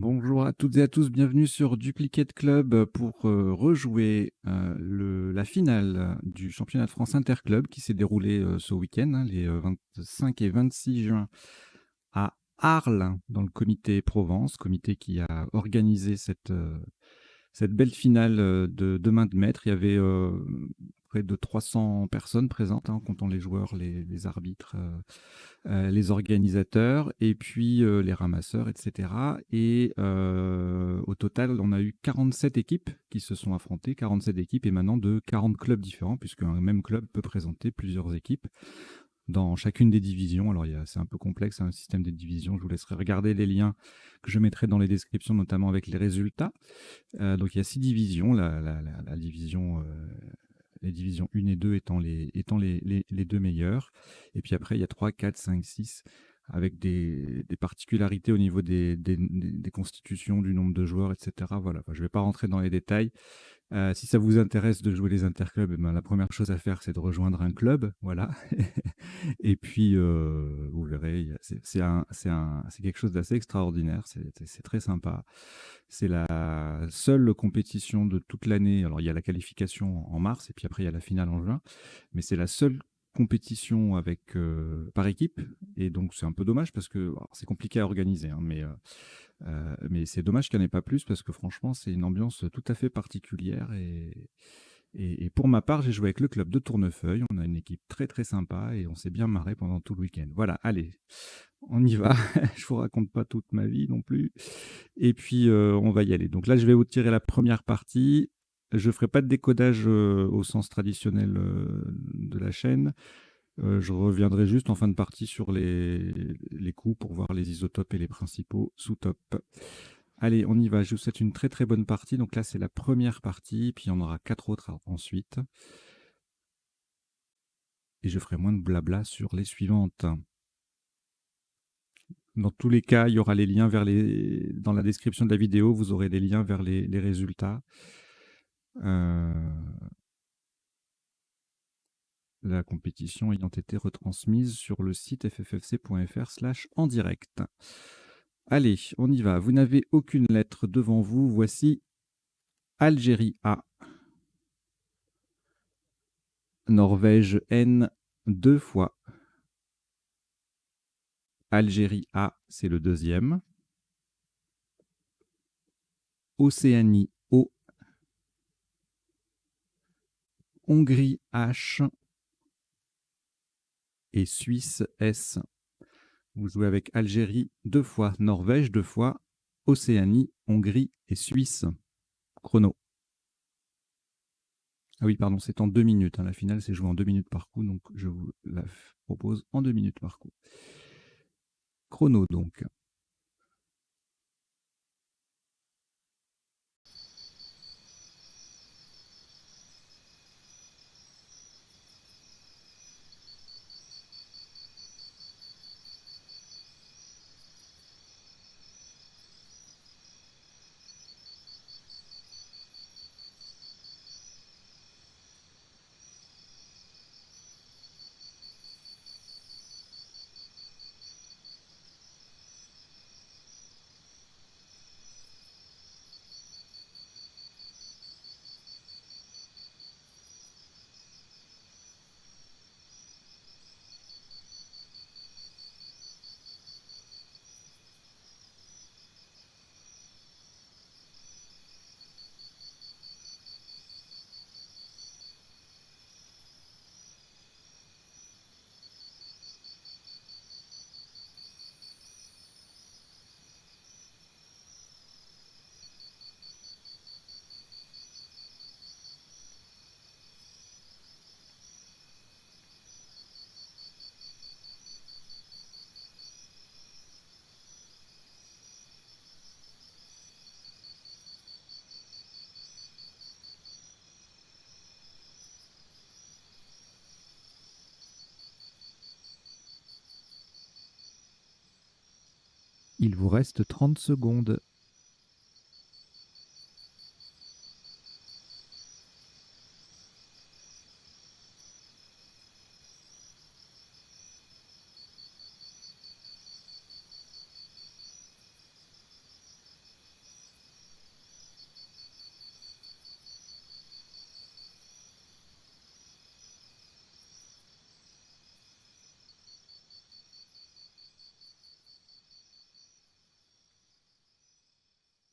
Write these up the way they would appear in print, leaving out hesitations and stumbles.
Bonjour à toutes et à tous, bienvenue sur Duplicate Club pour rejouer la finale du championnat de France Interclub qui s'est déroulé ce week-end, les 25 et 26 juin à Arles, dans le comité Provence, comité qui a organisé cette belle finale de main de maître. Il y avait près de 300 personnes présentes, en comptant les joueurs, les arbitres, les organisateurs et puis les ramasseurs, etc. Et au total, on a eu 47 équipes qui se sont affrontées, 47 équipes émanant de 40 clubs différents, puisqu'un même club peut présenter plusieurs équipes dans chacune des divisions. Alors, c'est un peu complexe, un système des divisions. Je vous laisserai regarder les liens que je mettrai dans les descriptions, notamment avec les résultats. Donc, il y a 6 divisions. La division, les divisions 1 et 2 étant les deux meilleures. Et puis après, il y a 3, 4, 5, 6, avec des particularités au niveau des constitutions, du nombre de joueurs, etc. Voilà. Enfin, je ne vais pas rentrer dans les détails. Si ça vous intéresse de jouer les interclubs, eh ben, la première chose à faire, c'est de rejoindre un club. Voilà. Et puis, vous verrez, c'est quelque chose d'assez extraordinaire. C'est très sympa. C'est la seule compétition de toute l'année. Alors, il y a la qualification en mars et puis après, il y a la finale en juin. Mais c'est la seule compétition par équipe. Et donc, c'est un peu dommage parce que c'est compliqué à organiser, hein, mais c'est dommage qu'il n'y en ait pas plus parce que franchement, c'est une ambiance tout à fait particulière. Et pour ma part, j'ai joué avec le club de Tournefeuille. On a une équipe très très sympa et on s'est bien marré pendant tout le week-end. Voilà, allez, on y va. Je vous raconte pas toute ma vie non plus. Et puis, on va y aller. Donc là, je vais vous tirer la première partie. Je ne ferai pas de décodage au sens traditionnel de la chaîne. Je reviendrai juste en fin de partie sur les coups pour voir les isotopes et les principaux sous-topes. Allez, on y va. Je vous souhaite une très très bonne partie. Donc là, c'est la première partie, puis il y en aura 4 autres ensuite. Et je ferai moins de blabla sur les suivantes. Dans tous les cas, il y aura les liens dans la description de la vidéo, vous aurez les liens vers les résultats. La compétition ayant été retransmise sur le site fffc.fr/en direct. Allez, on y va. Vous n'avez aucune lettre devant vous. Voici Algérie A. Norvège N 2 fois. Algérie A, c'est le deuxième. Océanie O. Hongrie H. Et Suisse S. Vous jouez avec Algérie 2 fois, Norvège 2 fois, Océanie, Hongrie et Suisse. Chrono. Ah oui, pardon, c'est en 2 minutes. La finale, c'est joué en 2 minutes par coup, donc je vous la propose en 2 minutes par coup. Chrono, donc. Il vous reste 30 secondes.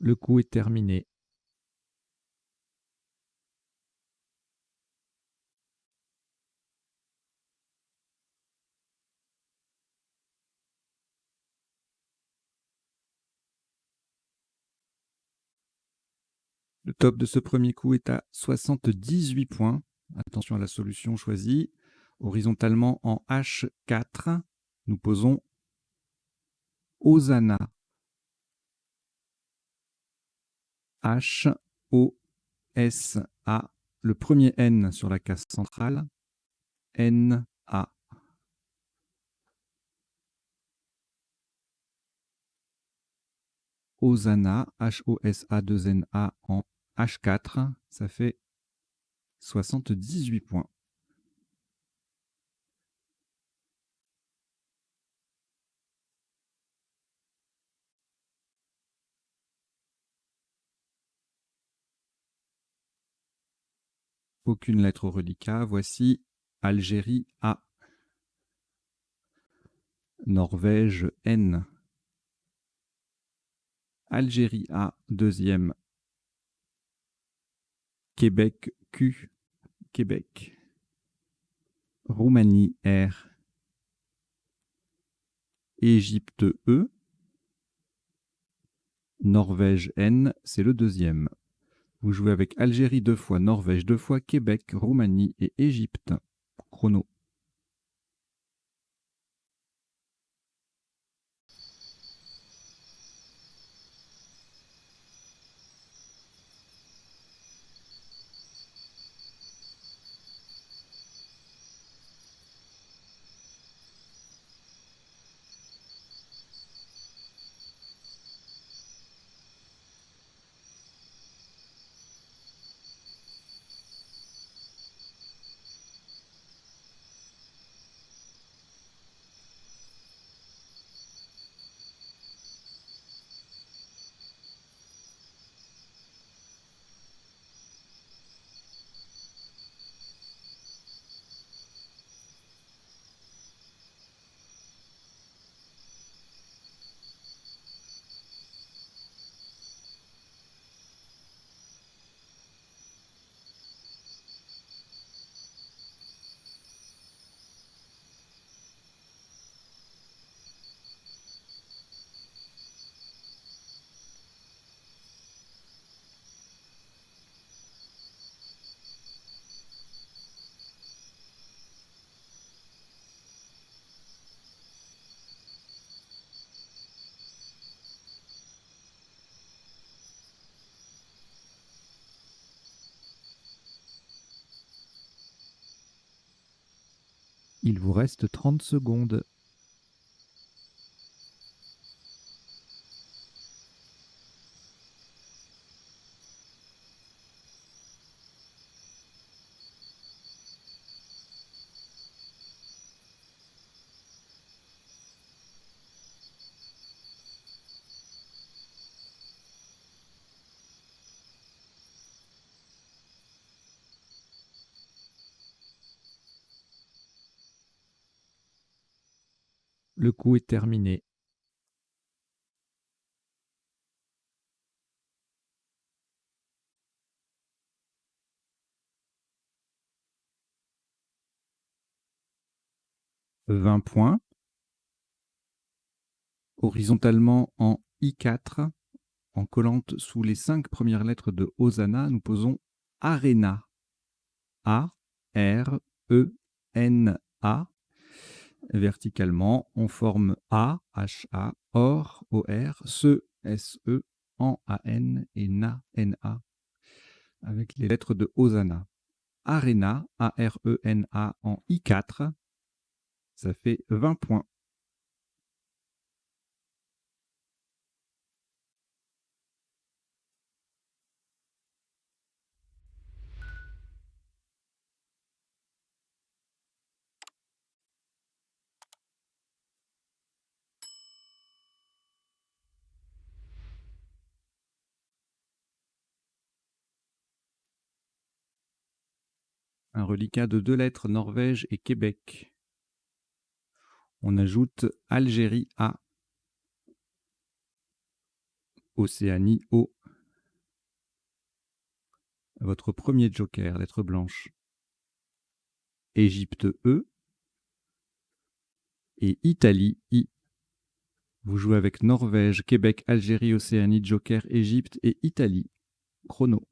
Le coup est terminé. Le top de ce premier coup est à 78 points. Attention à la solution choisie. Horizontalement en H4, nous posons Hosanna. H-O-S-A. Le premier N sur la case centrale. N-A. Hosanna, H-O-S-A-2-N-A en H4, ça fait 78 points. Aucune lettre au reliquat. Voici Algérie A. Norvège N. Algérie A, deuxième. Québec Q. Québec. Roumanie R. Égypte E. Norvège N, c'est le deuxième. Vous jouez avec Algérie 2 fois, Norvège 2 fois, Québec, Roumanie et Égypte. Chrono. Il vous reste 30 secondes. Le coup est terminé. « 20 points. Horizontalement en I4, en collante sous les 5 premières lettres de Hosanna, nous posons Arena. A-R-E-N-A. Verticalement, on forme A, H-A, OR, O-R, SE, S-E, en A-N et NA, N-A, avec les lettres de Hosanna. Arena, A-R-E-N-A en I4, ça fait 20 points. Un reliquat de 2 lettres, Norvège et Québec. On ajoute Algérie A. Océanie O. Votre premier joker, lettre blanche. Égypte E. Et Italie I. Vous jouez avec Norvège, Québec, Algérie, Océanie, joker, Égypte et Italie. Chrono.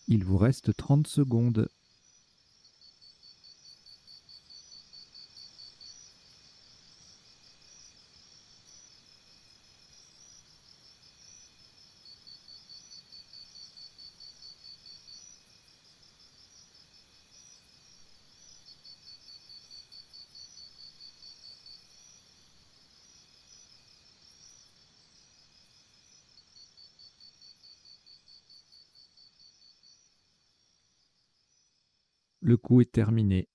Il vous reste 30 secondes. Le coup est terminé.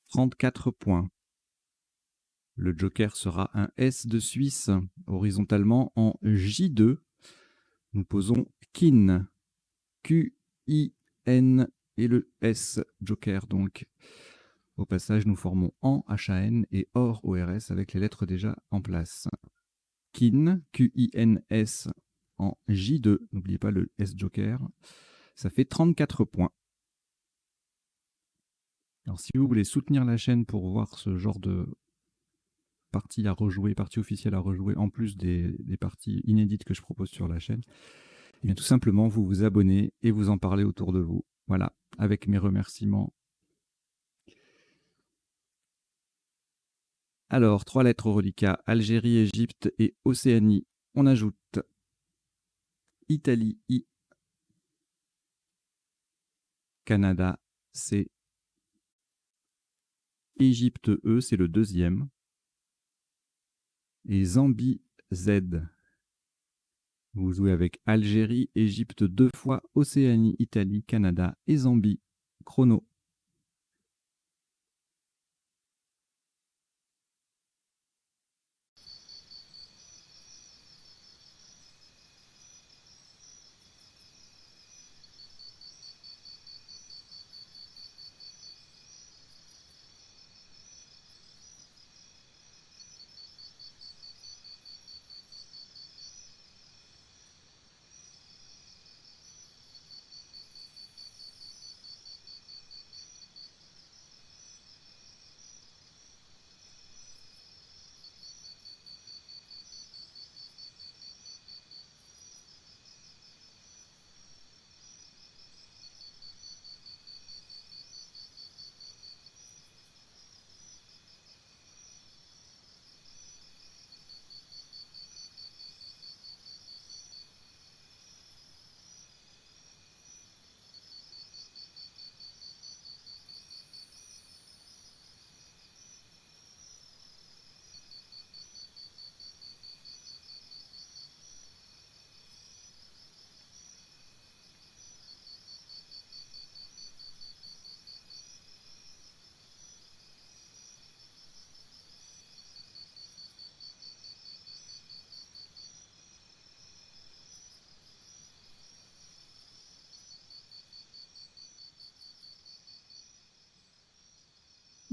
« 34 points. Le joker sera un S de Suisse, horizontalement en J2. Nous posons Kin, Q-I-N et le S, joker donc. Au passage, nous formons AN, H-A-N et OR, O-R-S avec les lettres déjà en place. Kin, Q-I-N-S en J2, n'oubliez pas le S joker, ça fait 34 points. Alors si vous voulez soutenir la chaîne pour voir ce genre de partie à rejouer, partie officielle à rejouer, en plus des parties inédites que je propose sur la chaîne, et bien tout simplement vous vous abonnez et vous en parlez autour de vous. Voilà, avec mes remerciements. Alors, 3 lettres au reliquat, Algérie, Égypte et Océanie. On ajoute Italie, I, Canada, C, Égypte, E, c'est le deuxième, et Zambie, Z. Vous jouez avec Algérie, Égypte 2 fois, Océanie, Italie, Canada et Zambie. Chrono.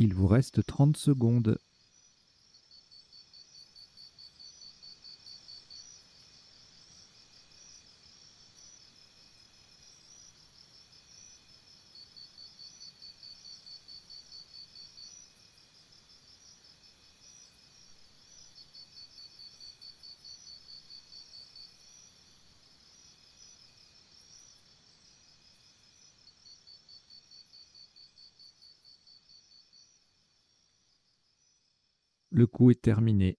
Il vous reste 30 secondes. Le coup est terminé.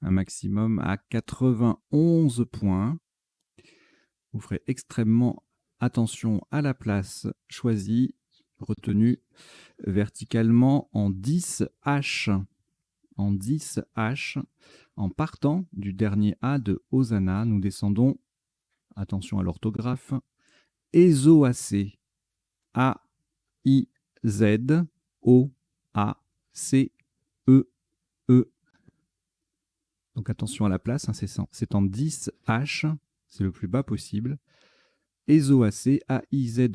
Un maximum à 91 points. Vous ferez extrêmement attention à la place choisie, retenue verticalement en 10 H. En 10 H, en partant du dernier A de Hosanna, nous descendons, attention à l'orthographe, Ezoacé. A-I-Z-O-A-C-E-E. Donc attention à la place, hein, c'est en 10 H, c'est le plus bas possible. Ezoacé, A-I-Z-O-A-C-E-E.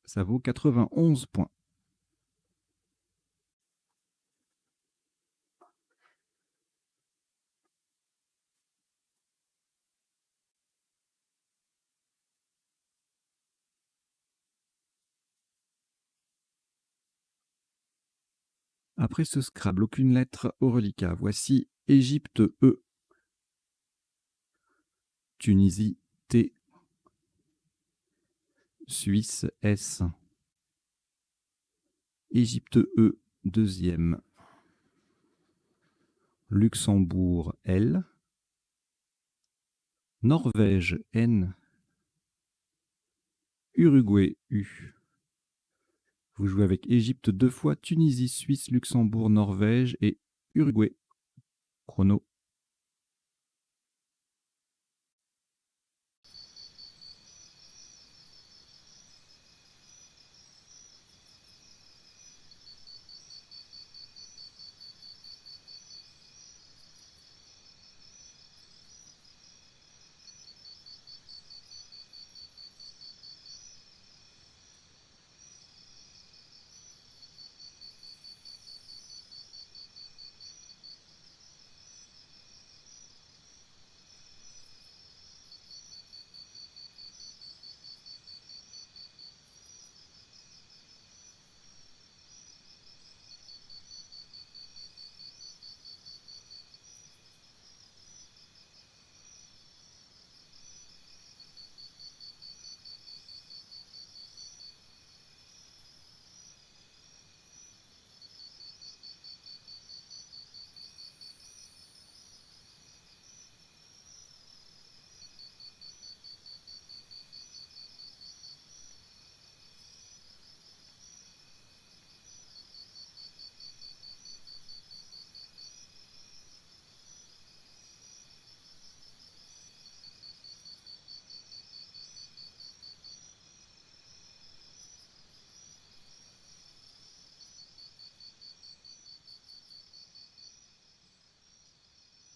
Ça vaut 91 points. Après ce Scrabble, aucune lettre au reliquat. Voici Égypte E, Tunisie T, Suisse S, Égypte E, deuxième, Luxembourg L, Norvège N, Uruguay U. Vous jouez avec Égypte 2 fois, Tunisie, Suisse, Luxembourg, Norvège et Uruguay. Chrono.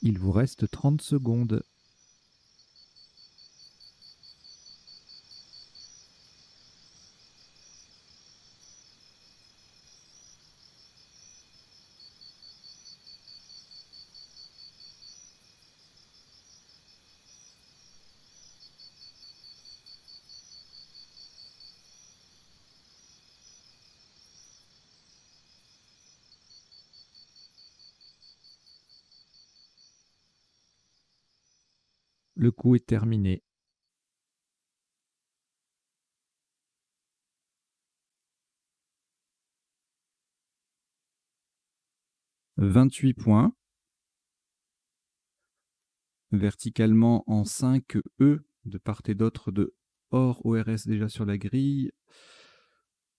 Il vous reste 30 secondes. Le coup est terminé. « 28 points. Verticalement en 5 E de part et d'autre de Or ORS déjà sur la grille.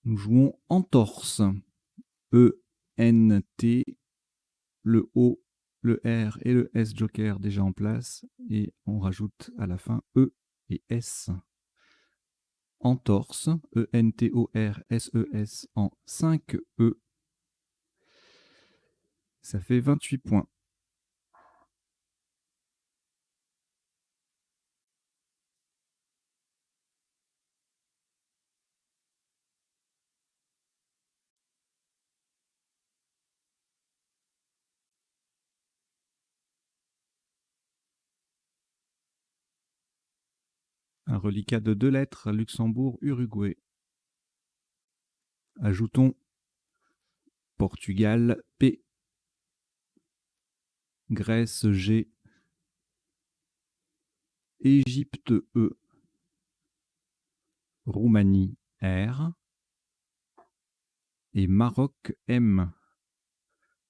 Nous jouons entorse. E-N-T, le O, le R et le S joker déjà en place. Et on rajoute à la fin E et S. Entorse, E-N-T-O-R-S-E-S en 5 E. Ça fait 28 points. Un reliquat de 2 lettres, Luxembourg, Uruguay. Ajoutons Portugal, P. Grèce, G. Égypte, E. Roumanie, R. Et Maroc, M.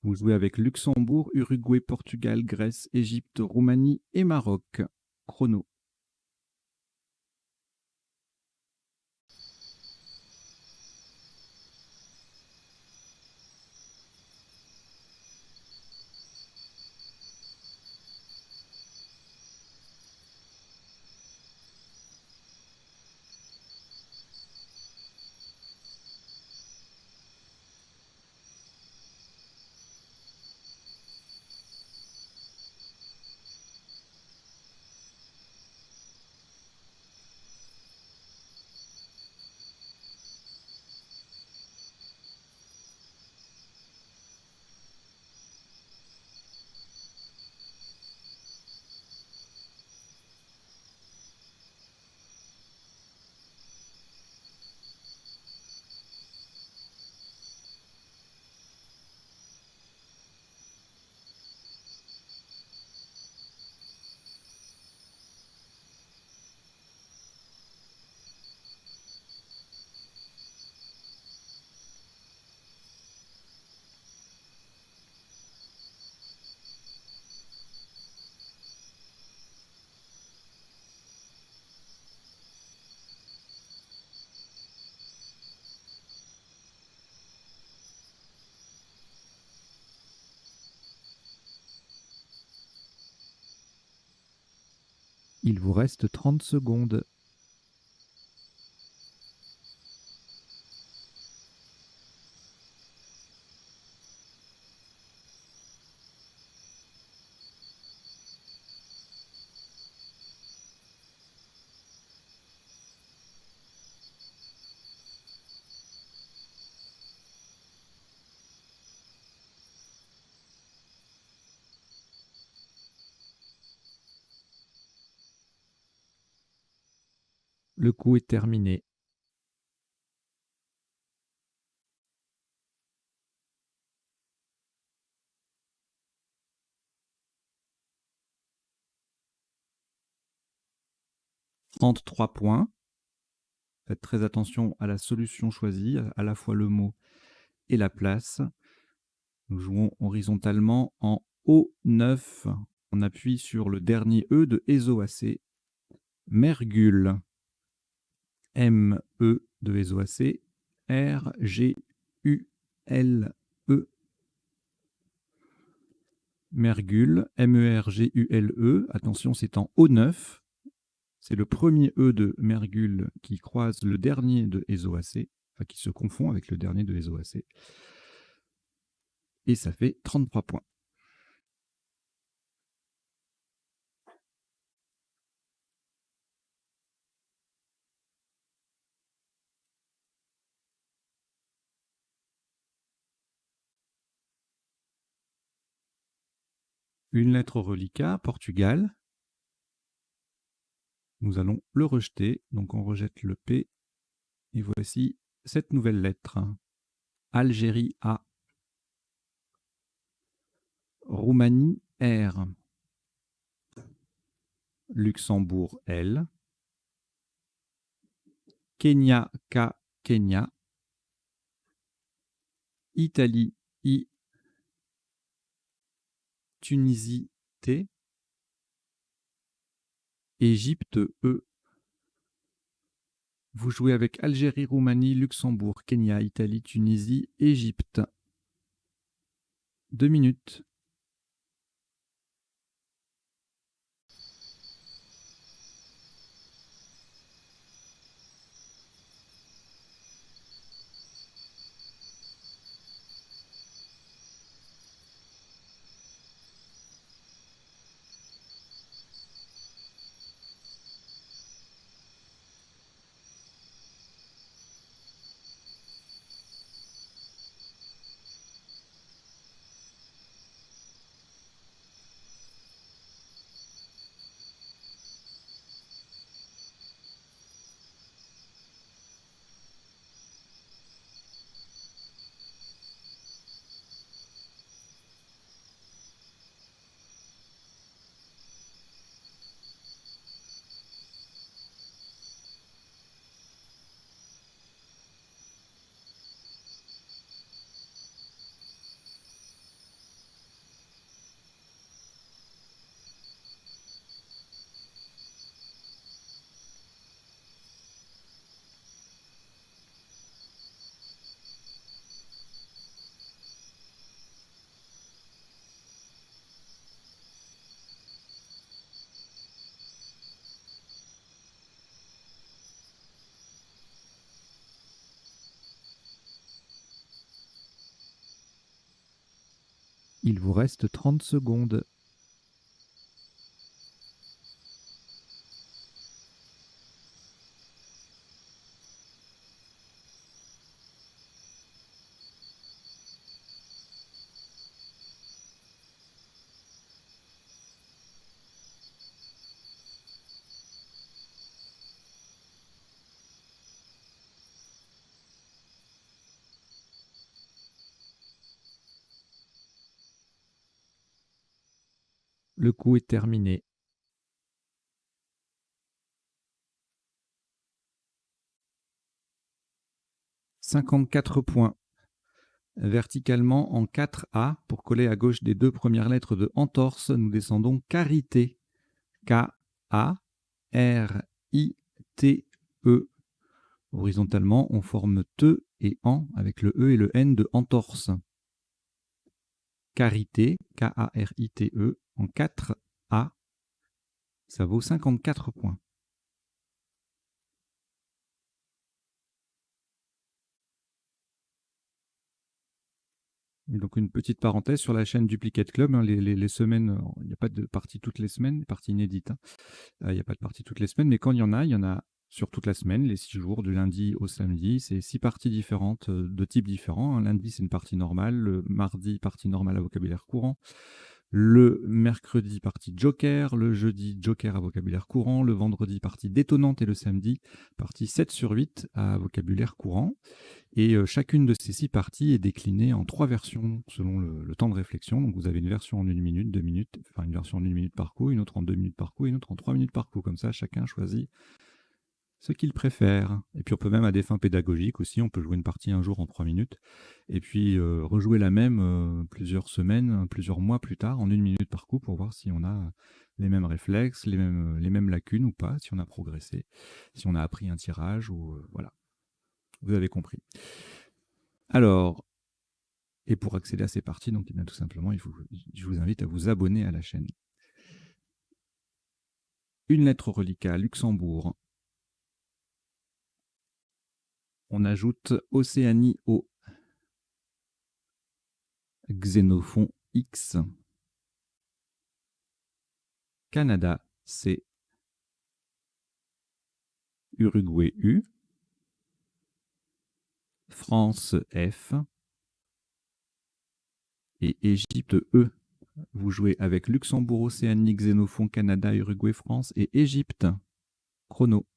Vous jouez avec Luxembourg, Uruguay, Portugal, Grèce, Égypte, Roumanie et Maroc. Chrono. Il vous reste 30 secondes. Le coup est terminé. « 33 points. Faites très attention à la solution choisie, à la fois le mot et la place. Nous jouons horizontalement en O9. On appuie sur le dernier E de ESOAC. Mergule. M-E de ESOAC. R-G-U-L-E. Mergule. M-E-R-G-U-L-E. Attention, c'est en O9. C'est le premier E de Mergule qui croise le dernier de ESOAC, enfin qui se confond avec le dernier de ESOAC. Et ça fait 33 points. Une lettre au reliquat, Portugal. Nous allons le rejeter, donc on rejette le P. Et voici cette nouvelle lettre. Algérie A. Roumanie R. Luxembourg L. Kenya K. Kenya. Italie I. Tunisie T. Égypte E. Vous jouez avec Algérie, Roumanie, Luxembourg, Kenya, Italie, Tunisie, Égypte. 2 minutes. Il vous reste 30 secondes. Le coup est terminé. « 54 points. Verticalement en 4A, pour coller à gauche des deux premières lettres de entorse, nous descendons Karité. K-A-R-I-T-E. Horizontalement, on forme te et en avec le E et le N de entorse. Karité, K-A-R-I-T-E, en 4A. Ça vaut 54 points. Et donc une petite parenthèse sur la chaîne Duplicate Club, hein, les semaines, il n'y a pas de partie toutes les semaines, partie inédite. Hein. Il n'y a pas de partie toutes les semaines, mais quand il y en a sur toute la semaine, les 6 jours, du lundi au samedi. C'est 6 parties différentes, de types différents. Un lundi, c'est une partie normale. Le mardi, partie normale à vocabulaire courant. Le mercredi, partie joker. Le jeudi, joker à vocabulaire courant. Le vendredi, partie détonnante. Et le samedi, partie 7 sur 8 à vocabulaire courant. Et chacune de ces 6 parties est déclinée en 3 versions selon le temps de réflexion. Donc vous avez une version en 1 minute, 2 minutes, enfin une version en 1 minute par coup, une autre en 2 minutes par coup, une autre en 3 minutes par coup. Comme ça, chacun choisit ce qu'il préfère. Et puis on peut même, à des fins pédagogiques aussi, on peut jouer une partie un jour en 3 minutes, et puis rejouer la même plusieurs semaines, plusieurs mois plus tard, en 1 minute par coup, pour voir si on a les mêmes réflexes, les mêmes lacunes ou pas, si on a progressé, si on a appris un tirage, ou voilà. Vous avez compris. Alors, et pour accéder à ces parties, donc, tout simplement, je vous invite à vous abonner à la chaîne. Une lettre reliquat, Luxembourg. On ajoute Océanie O. Xénophon X. Canada C. Uruguay U. France F. Et Égypte E. Vous jouez avec Luxembourg, Océanie, Xénophon, Canada, Uruguay, France et Égypte. Chrono.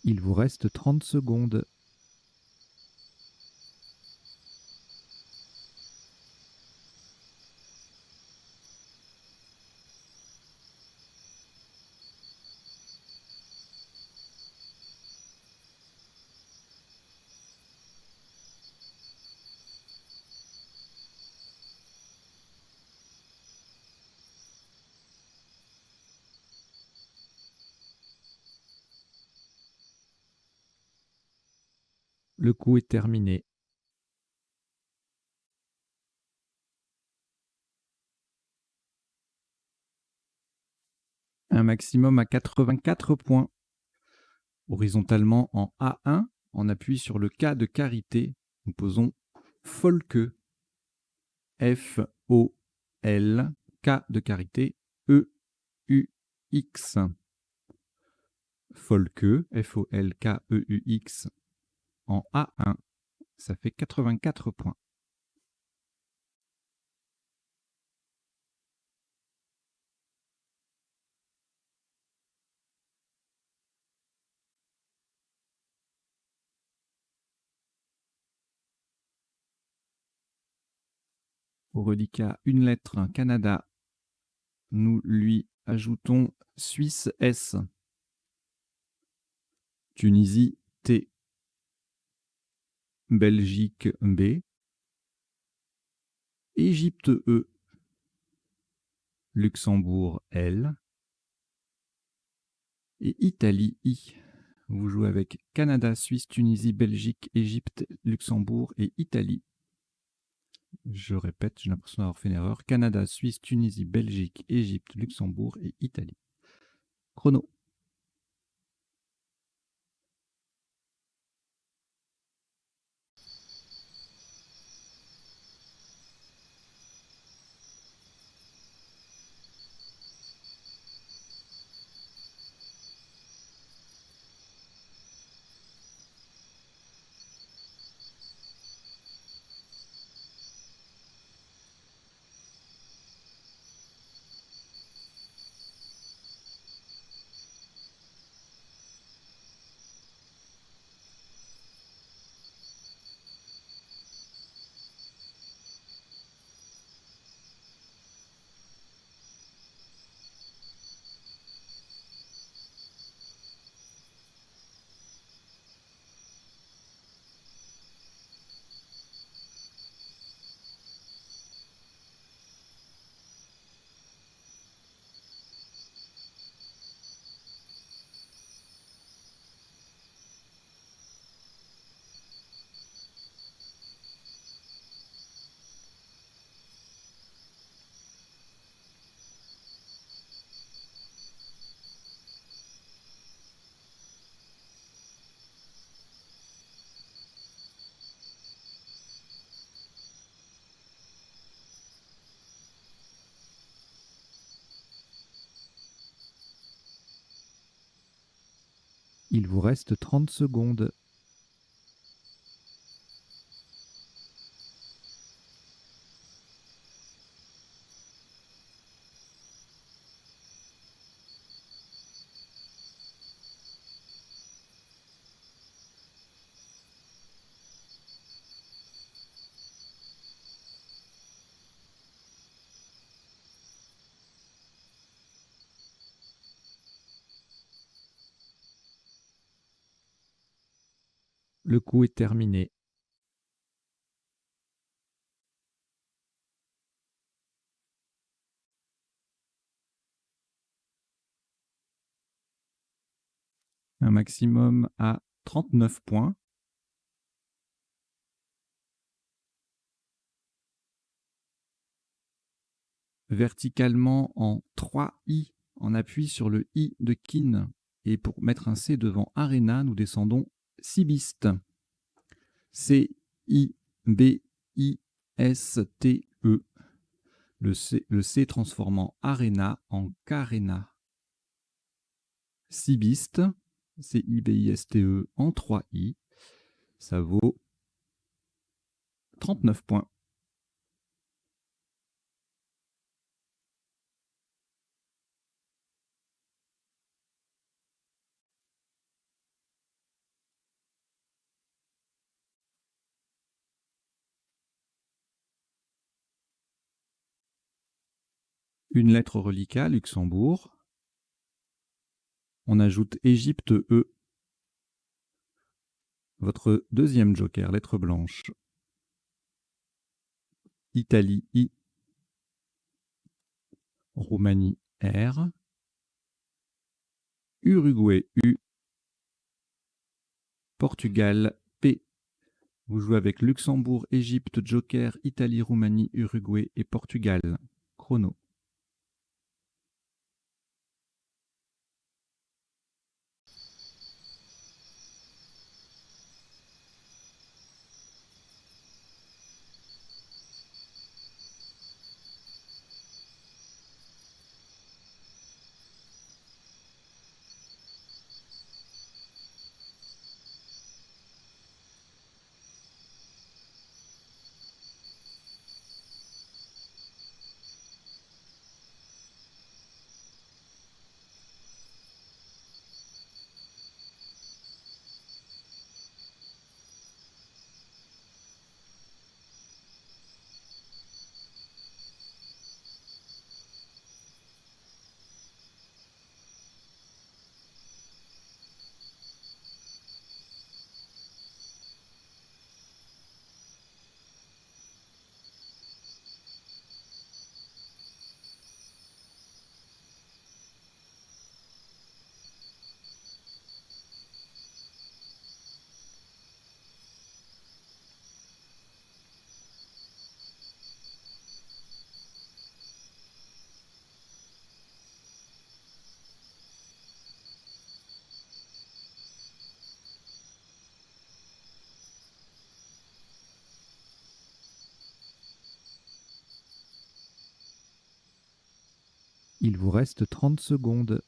Il vous reste 30 secondes. Le coup est terminé. maximum à 84 points. Horizontalement en A1, en appui sur le K de Carité, nous posons Folke. F-O-L, K de Carité, E-U-X. Folke, F-O-L-K-E-U-X, en A1, ça fait 84 points. Au reliquat, une lettre, Canada, nous lui ajoutons Suisse S, Tunisie T, Belgique B, Égypte E, Luxembourg L et Italie I. Vous jouez avec Canada, Suisse, Tunisie, Belgique, Égypte, Luxembourg et Italie. Je répète, j'ai l'impression d'avoir fait une erreur. Canada, Suisse, Tunisie, Belgique, Égypte, Luxembourg et Italie. Chrono. Il vous reste 30 secondes. Le coup est terminé. Un maximum à 39 points. Verticalement en 3 I, en appui sur le I de Kin. Et pour mettre un C devant Arena, nous descendons Cibiste. C-I-B-I-S-T-E. Le C transformant Arena en Carena. Cibiste, C-I-B-I-S-T-E en 3 I. Ça vaut 39 points. Une lettre reliquat, Luxembourg. On ajoute Égypte E. Votre deuxième joker, lettre blanche. Italie I. Roumanie R. Uruguay U. Portugal P. Vous jouez avec Luxembourg, Égypte, joker, Italie, Roumanie, Uruguay et Portugal. Chrono. Il vous reste 30 secondes.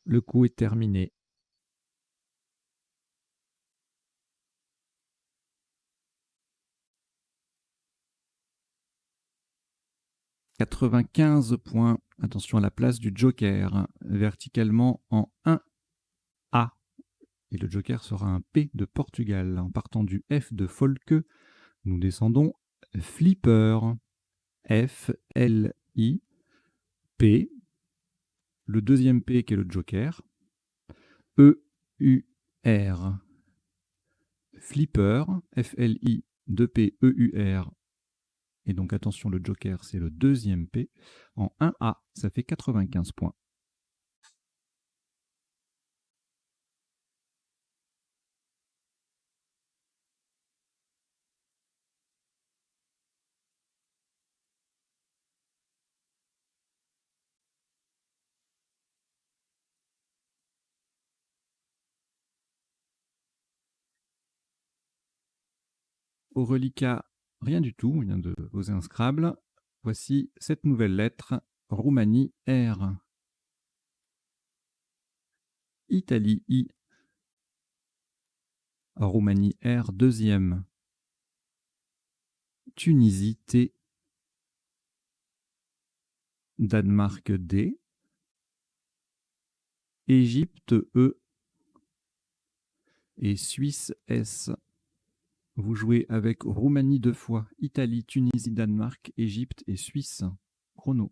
Le coup est terminé. « 95 points. Attention à la place du joker, verticalement en 1A. Et le joker sera un P de Portugal. En partant du F de Folke, nous descendons Flipper. F-L-I-P. Le deuxième P qui est le joker. E-U-R. Flipper. F-L-I, 2P, E-U-R. Et donc attention, le joker, c'est le deuxième P. En 1A, ça fait 95 points. Au reliquat, rien du tout, on vient de poser un Scrabble. Voici cette nouvelle lettre, Roumanie R. Italie I. Roumanie R, deuxième. Tunisie T. Danemark D. Égypte E. Et Suisse S. Vous jouez avec Roumanie 2 fois, Italie, Tunisie, Danemark, Égypte et Suisse. Chrono.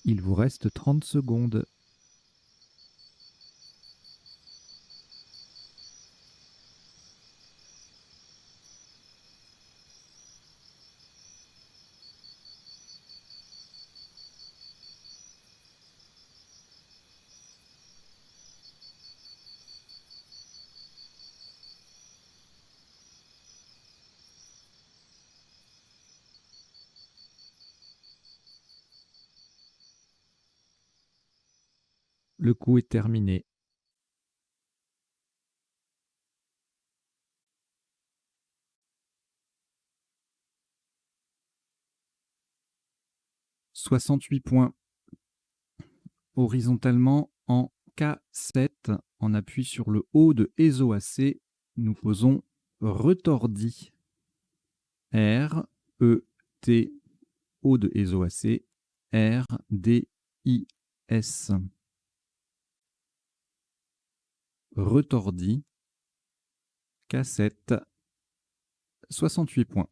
Il vous reste 30 secondes. Le coup est terminé. « 68 points. Horizontalement en K7, en appui sur le haut de ESO-AC, nous posons retordi. R, E, T, haut de ESO-AC, R, D, I, S. Retordi. K7. 68 points.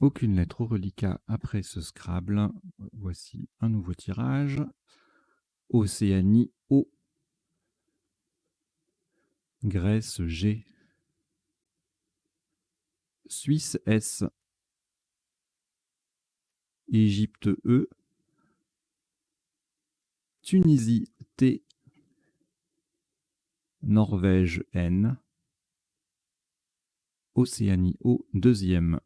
Aucune lettre au reliquat après ce Scrabble. Voici un nouveau tirage. Océanie O. Grèce G. Suisse S. Égypte E. Tunisie T. Norvège N. Océanie O, deuxième.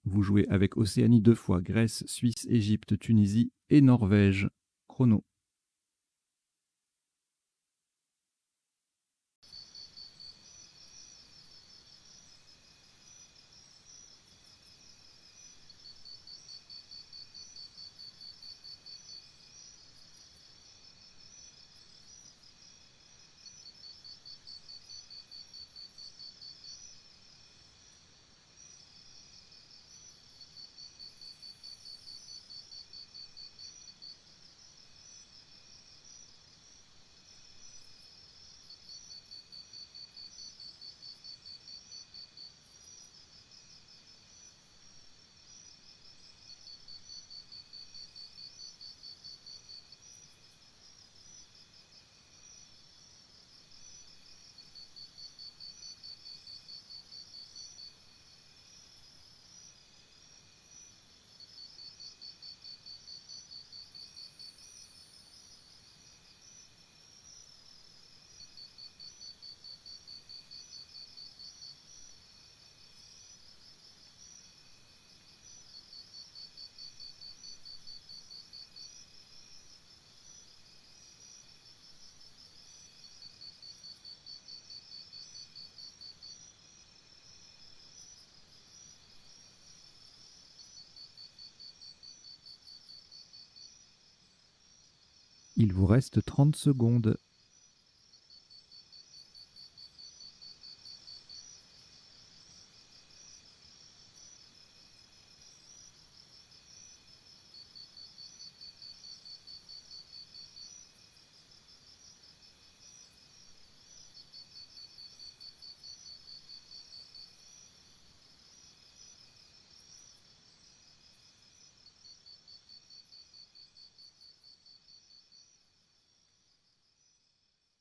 Vous jouez avec Océanie 2 fois, Grèce, Suisse, Égypte, Tunisie et Norvège. Chrono. Il vous reste 30 secondes.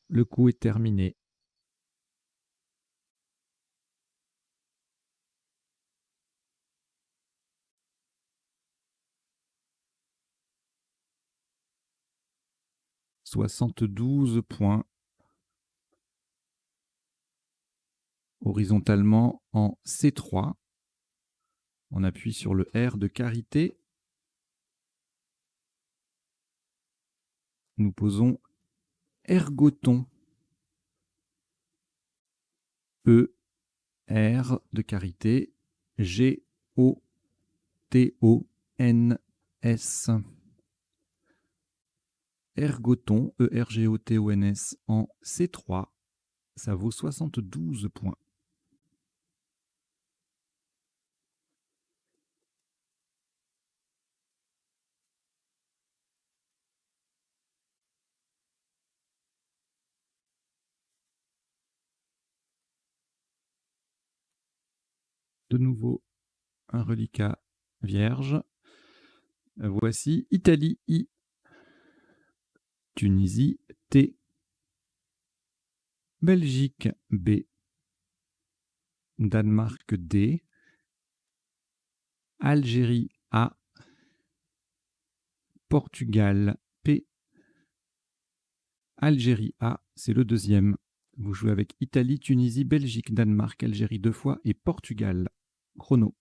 Le coup est terminé. « 72 points. Horizontalement en C3. On appuie sur le R de Carité. Nous posons ergoton. E, R de Carité. G, O, T, O, N, S. Ergoton, E-R-G-O-T-O-N-S en C3. Ça vaut 72 points. De nouveau, un reliquat vierge. Voici Italie I, Tunisie T, Belgique B, Danemark D, Algérie A, Portugal P, Algérie A, c'est le deuxième. Vous jouez avec Italie, Tunisie, Belgique, Danemark, Algérie 2 fois et Portugal. Chrono.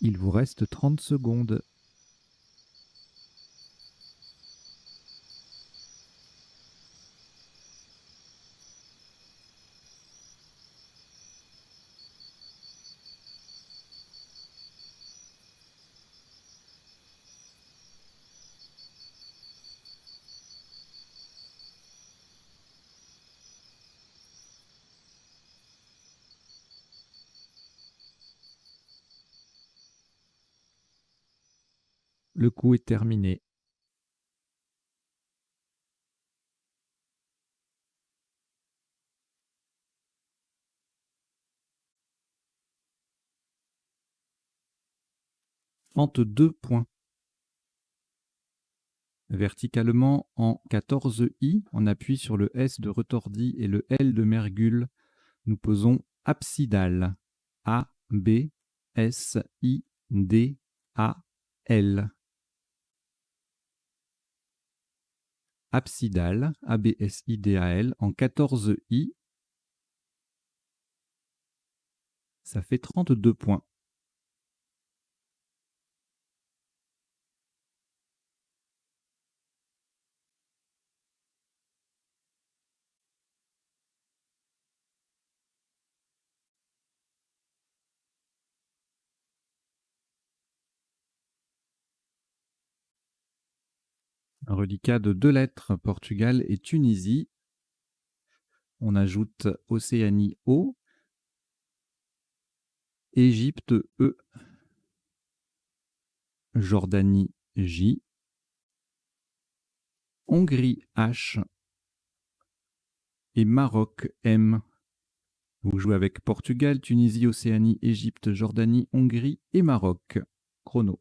Il vous reste 30 secondes. Le coup est terminé. Deux points. Verticalement en 14i, on appuie sur le S de retordi et le L de mergule. Nous posons absidal. A, B, S, I, D, A, L. Absidal, A, B, S, I, D, A, L, en 14i. Ça fait 32 points. Un reliquat de 2 lettres, Portugal et Tunisie. On ajoute Océanie O, Égypte E, Jordanie J, Hongrie H et Maroc M. Vous jouez avec Portugal, Tunisie, Océanie, Égypte, Jordanie, Hongrie et Maroc. Chrono.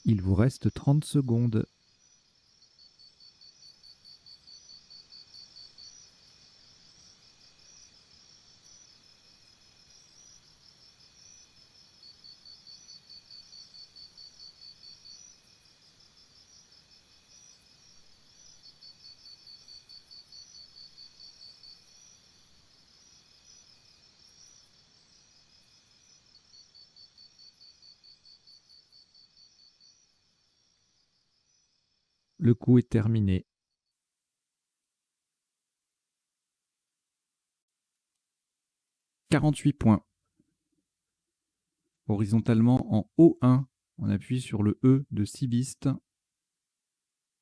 Il vous reste 30 secondes. Le coup est terminé. « 48 points. Horizontalement en O1, on appuie sur le E de Cibiste.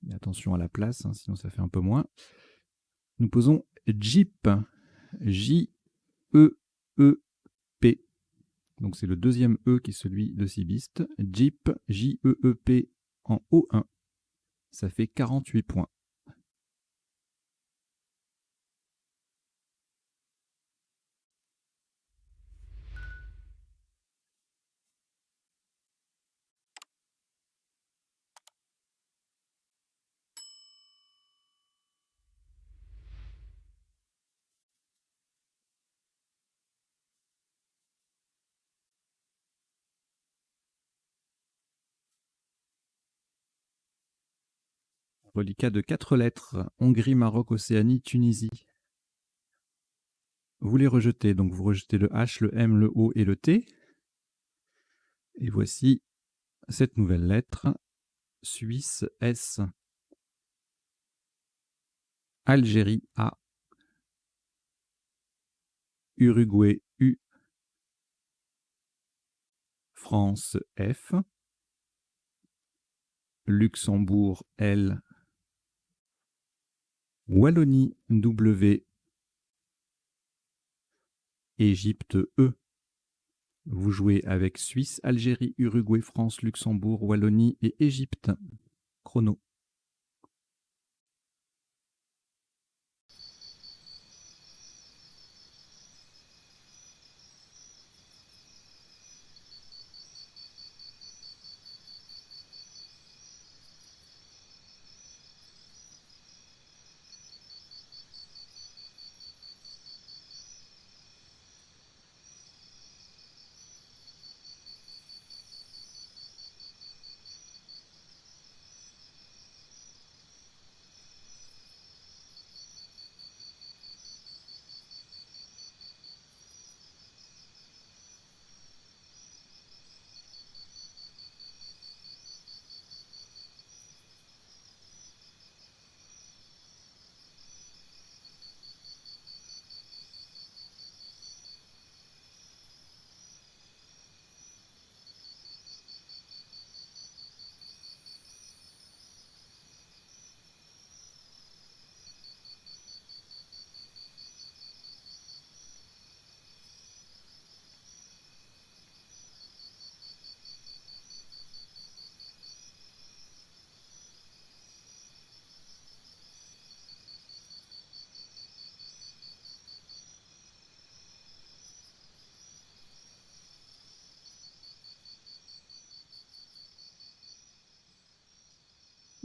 Et attention à la place, hein, sinon ça fait un peu moins. Nous posons JEEP, J-E-E-P. Donc c'est le deuxième E qui est celui de Cibiste. JEEP, J-E-E-P en O1. Ça fait 48 points. reliquat de 4 lettres. Hongrie, Maroc, Océanie, Tunisie. Vous les rejetez, donc vous rejetez le H, le M, le O et le T. Et voici cette nouvelle lettre. Suisse, S. Algérie, A. Uruguay, U. France, F. Luxembourg, L. Wallonie, W. Égypte, E. Vous jouez avec Suisse, Algérie, Uruguay, France, Luxembourg, Wallonie et Égypte. Chrono.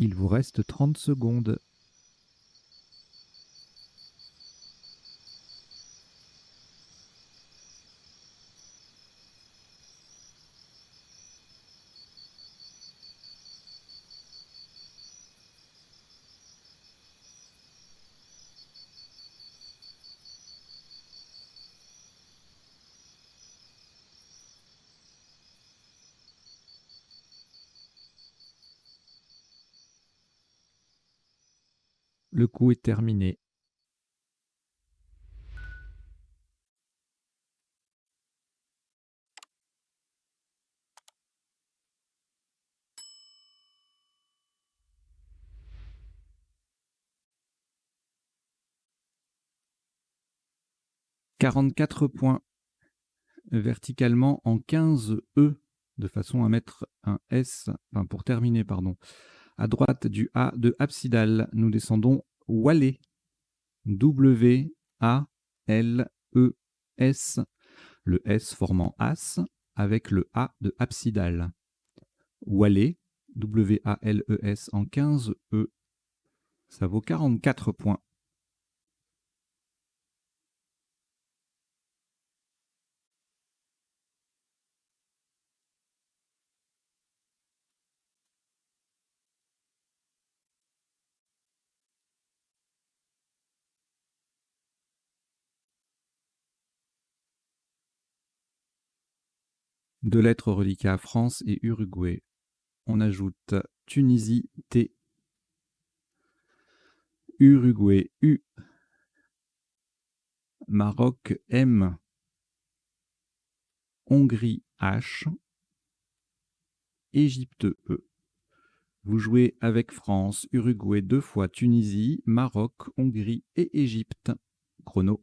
Il vous reste 30 secondes. Le coup est terminé. « 44 points verticalement en 15 E, de façon à mettre un S, enfin pour terminer, pardon. À droite du A de absidal, nous descendons Wallet. W-A-L-E-S. Le S formant As avec le A de absidal. Wallet, W-A-L-E-S en 15 E. Ça vaut 44 points. Deux lettres reliquat France et Uruguay. On ajoute Tunisie T, Uruguay U, Maroc M, Hongrie H, Égypte E. Vous jouez avec France, Uruguay 2 fois, Tunisie, Maroc, Hongrie et Égypte. Chrono.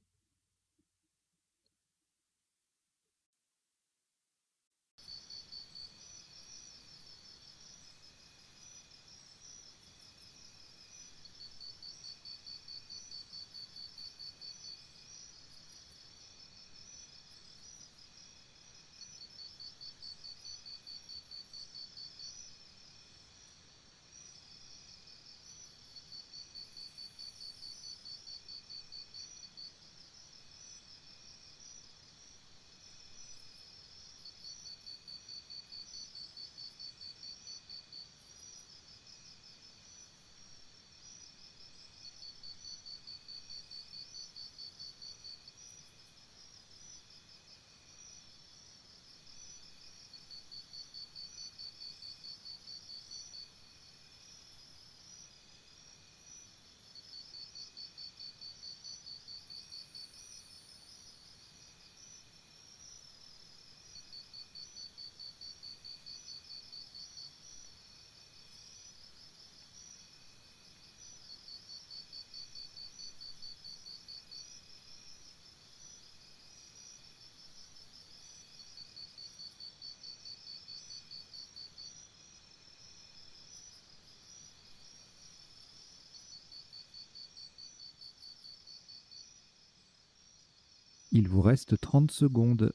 Il vous reste 30 secondes.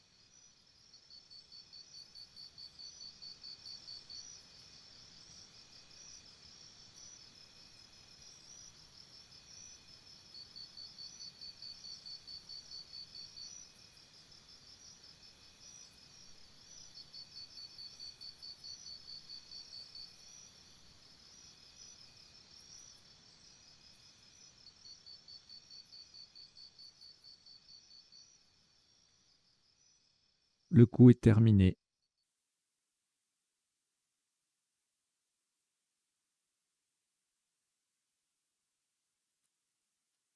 Le coup est terminé.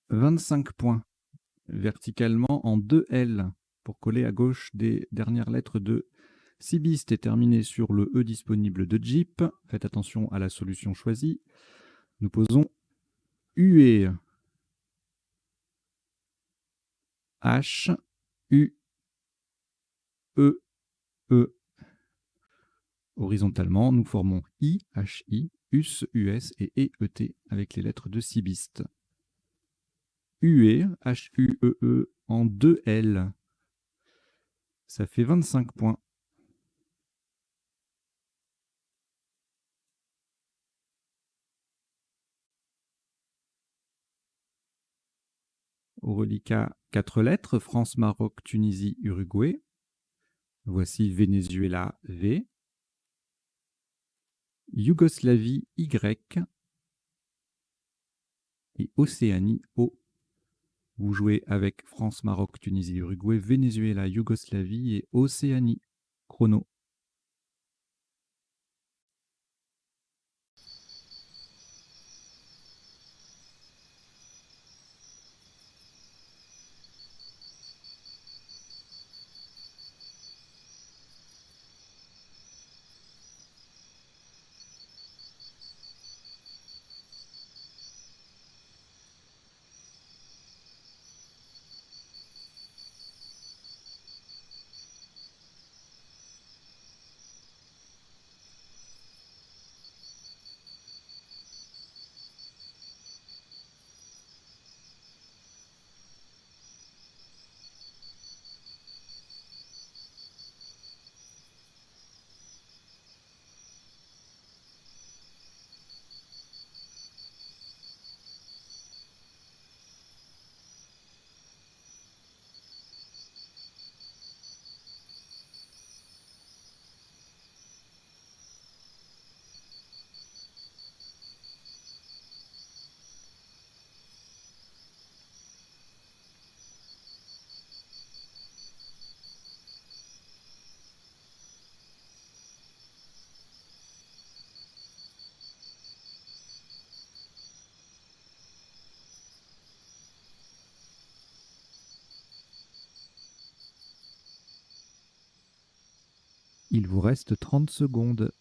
« 25 points, verticalement en 2 L, pour coller à gauche des dernières lettres de Cibiste est terminé sur le E disponible de Jeep. Faites attention à la solution choisie. Nous posons UE. H, U, E, E. Horizontalement, nous formons I, H, I, US, US et E, E, T avec les lettres de Cibiste. UE, H, U, E, E en 2 L. Ça fait 25 points. Au reliquat, 4 lettres, France, Maroc, Tunisie, Uruguay. Voici Venezuela, V. Yougoslavie, Y. Et Océanie, O. Vous jouez avec France, Maroc, Tunisie, Uruguay, Venezuela, Yougoslavie et Océanie. Chrono. Il vous reste 30 secondes.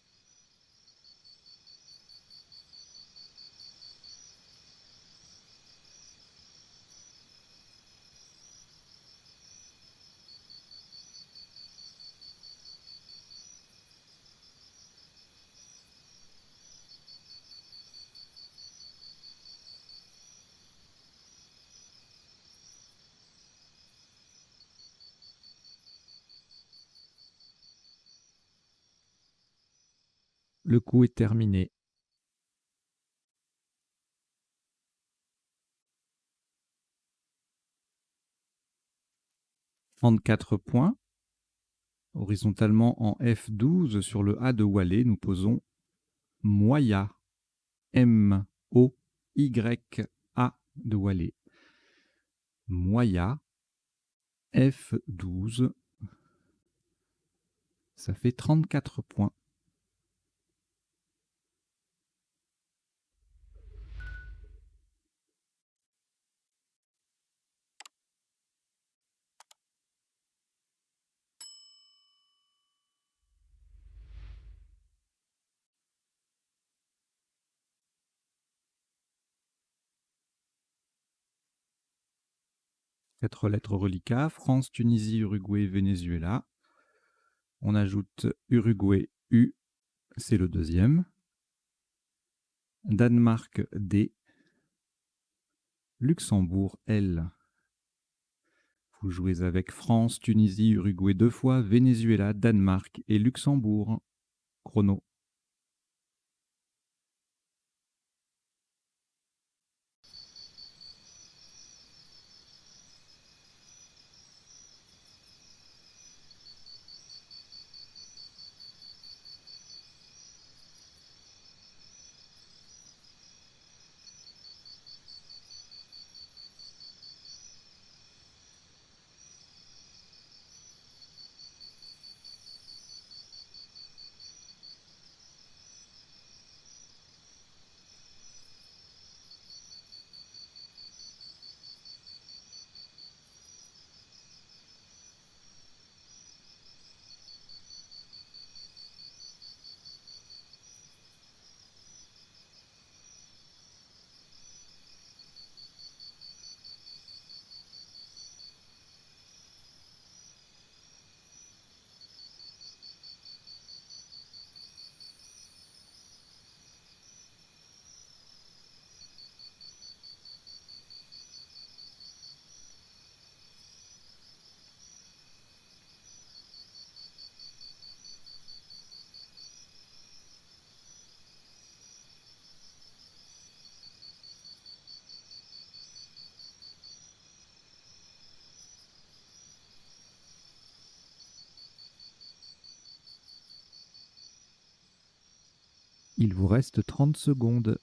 Le coup est terminé. En 4 points. Horizontalement en F12 sur le A de Wallet, nous posons Moya. M, O, Y, A de Wallet. Moya. F12. Ça fait 34 points. Quatre lettres reliquats, France, Tunisie, Uruguay, Venezuela. On ajoute Uruguay, U, c'est le deuxième. Danemark, D. Luxembourg, L. Vous jouez avec France, Tunisie, Uruguay 2 fois, Venezuela, Danemark et Luxembourg. Chrono. Il vous reste 30 secondes.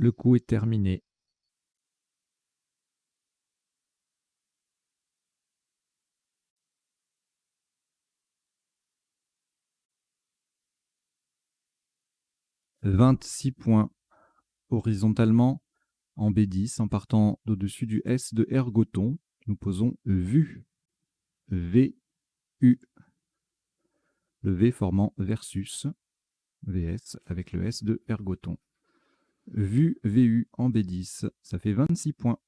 Le coup est terminé. « 26 points horizontalement en B10 en partant d'au-dessus du S de ergoton. Nous posons VU. VU. Le V formant versus. VS avec le S de ergoton. VU, VU en B10, ça fait 26 points.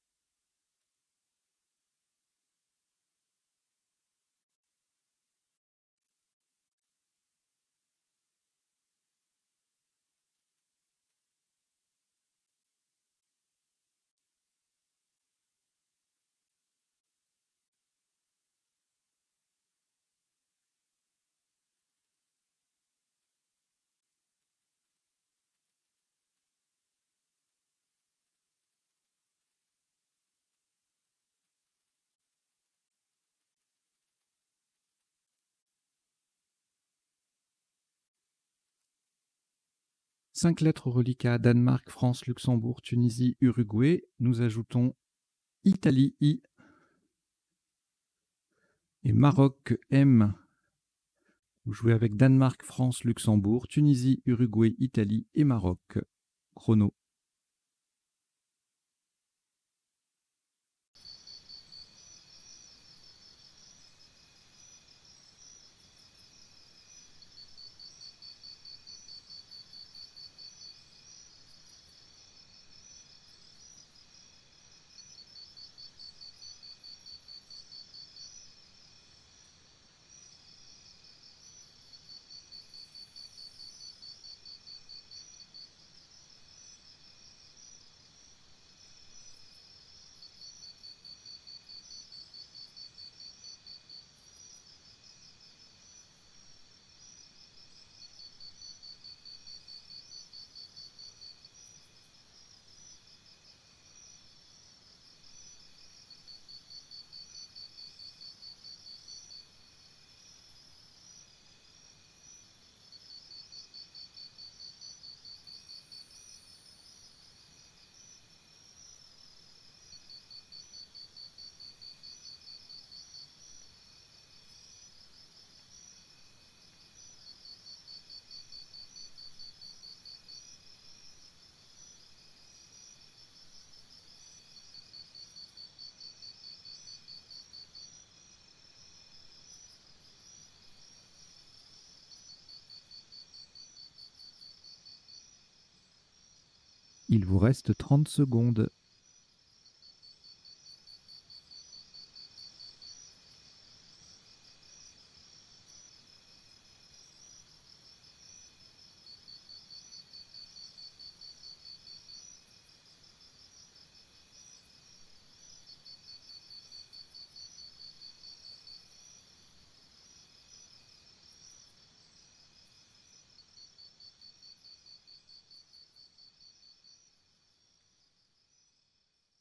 Cinq lettres reliquats: Danemark, France, Luxembourg, Tunisie, Uruguay. Nous ajoutons Italie, I, et Maroc, M. Vous jouez avec Danemark, France, Luxembourg, Tunisie, Uruguay, Italie et Maroc. Chrono. Il vous reste 30 secondes.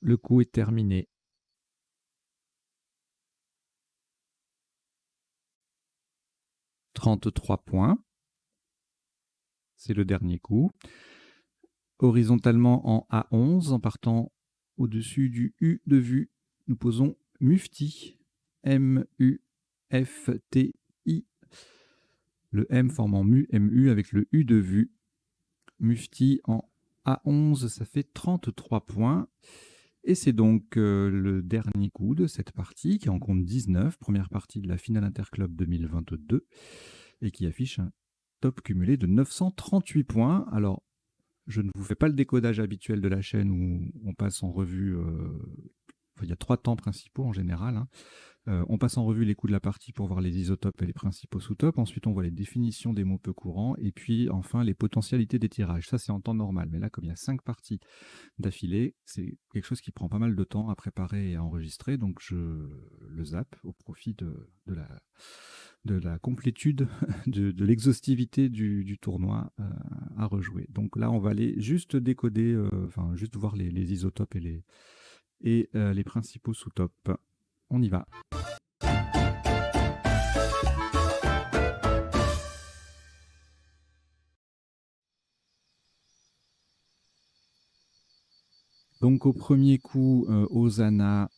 Le coup est terminé. « 33 points. C'est le dernier coup. Horizontalement en A11, en partant au-dessus du U de vue, nous posons Mufti. M-U-F-T-I. Le M formant MU avec le U de vue. Mufti en A11, ça fait 33 points. Et c'est donc le dernier coup de cette partie qui en compte 19, première partie de la finale Interclub 2022, et qui affiche un top cumulé de 938 points. Alors, je ne vous fais pas le décodage habituel de la chaîne où on passe en revue, il y a 3 temps principaux en général, hein. On passe en revue les coups de la partie pour voir les isotopes et les principaux sous-topes. Ensuite, on voit les définitions des mots peu courants. Et puis, enfin, les potentialités des tirages. Ça, c'est en temps normal. Mais là, comme il y a 5 parties d'affilée, c'est quelque chose qui prend pas mal de temps à préparer et à enregistrer. Donc, je le zappe au profit de la complétude, de l'exhaustivité du tournoi à rejouer. Donc là, on va aller juste décoder, juste voir les isotopes et les principaux sous-topes. On y va. Donc au premier coup, Osana